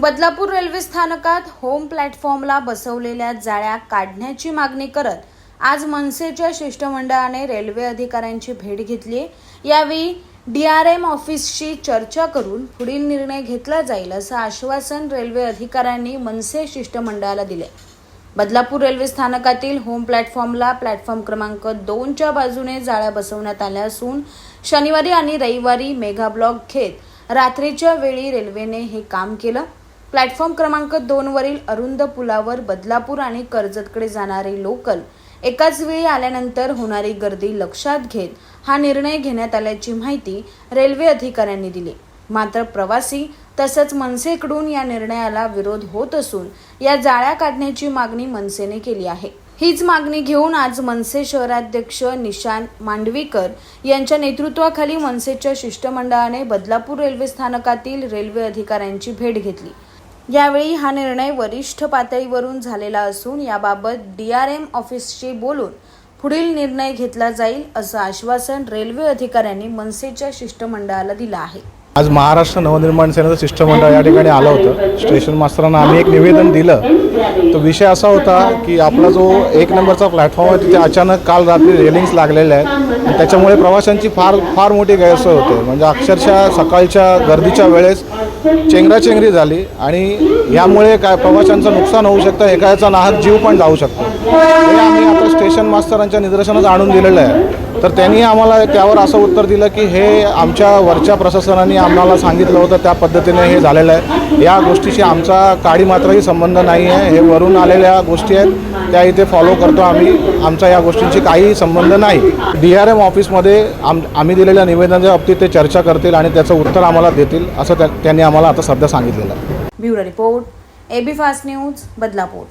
Badlapur railway स्थानकात home प्लॅटफॉर्मला बसवलेल्या जाळ्या काढण्याची मागणी करत आज मनसेच्या शिष्टमंडळाने रेल्वे अधिकाऱ्यांची भेट घेतली। यावेळी DRM ऑफिसशी चर्चा करून पुढील निर्णय घेतला जाईल असं आश्वासन रेल्वे अधिकाऱ्यांनी मनसे शिष्टमंडळाला दिले। बदलापूर रेल्वे स्थानकातील होम प्लॅटफॉर्मला प्लॅटफॉर्म क्रमांक 2च्या बाजूने जाळ्या बसवण्यात आल्या असून शनिवारी आणि रविवारी मेगा ब्लॉक घेत रात्रीच्या वेळी रेल्वेने हे काम केलं। प्लॅटफॉर्म क्रमांक 2 वरील अरुंद पुलावर बदलापूर आणि कर्जतकडे जाणारे लोकल एकाच वेळी आल्यानंतर होणारी गर्दी लक्षात घेत हा निर्णय घेण्यात आल्याची माहिती रेल्वे अधिकाऱ्यांनी दिली। मात्र प्रवासी तसंच मनसेकडून या निर्णयाला विरोध होत असून या जाळ्या काढण्याची मागणी मनसेने केली आहे। हीच मागणी घेऊन आज मनसे शहराध्यक्ष निशांत मांडवीकर यांच्या नेतृत्वाखाली मनसेच्या शिष्टमंडळाने बदलापूर रेल्वे स्थानकातील रेल्वे अधिकाऱ्यांची भेट घेतली। यावेळी हा निर्णय वरिष्ठ पातळीवरून झालेला असून याबाबत DRM ऑफिसशी बोलून पुढील निर्णय घेतला जाईल असं आश्वासन रेल्वे अधिकाऱ्यांनी मनसेच्या शिष्टमंडळाला दिलं आहे। आज महाराष्ट्र नवनिर्माण सेनेचं शिष्टमंडळ या ठिकाणी आलं होतं। स्टेशन मास्तरांना आम्ही एक निवेदन दिलं। तो विषय असा होता की आपला जो 1 नंबरचा प्लॅटफॉर्म आहे तिथे अचानक काल रात्री रेलिंग्स लागलेल्या आहेत आणि त्याच्यामुळे प्रवाशांची फार मोठी गैरसोय होते। म्हणजे अक्षरशः सकाळच्या गर्दीच्या वेळेस चेंगराचेंगरी झाली आणि यामुळे काय प्रवाशांचं नुकसान होऊ शकतं, एखाद्याचा नाहक जीव पण जाऊ शकतो। हे आम्ही आता स्टेशन मास्तरांच्या निदर्शनास आणून दिलेलं आहे। तर त्यांनी आम्हाला त्यावर असं उत्तर दिलं की हे आमच्या वरच्या प्रशासनाने आम्हाला सांगितलं होतं, त्या पद्धतीने हे झालेलं आहे। या गोष्टीशी आमचा काडी मात्रही संबंध नाही आहे। हे वरून आलेल्या गोष्टी आहेत, त्या इथे फॉलो करतो आम्ही। आमचा या गोष्टींची काही संबंध नाही। DRM ऑफिसमध्ये आम्ही दिलेल्या निवेदनाच्या बाबतीत ते चर्चा करतील आणि त्याचं उत्तर आम्हाला देतील असं त्यांनी आम्हाला आता सध्या सांगितलेलं आहे। Bureau report AB fast news Badlapur.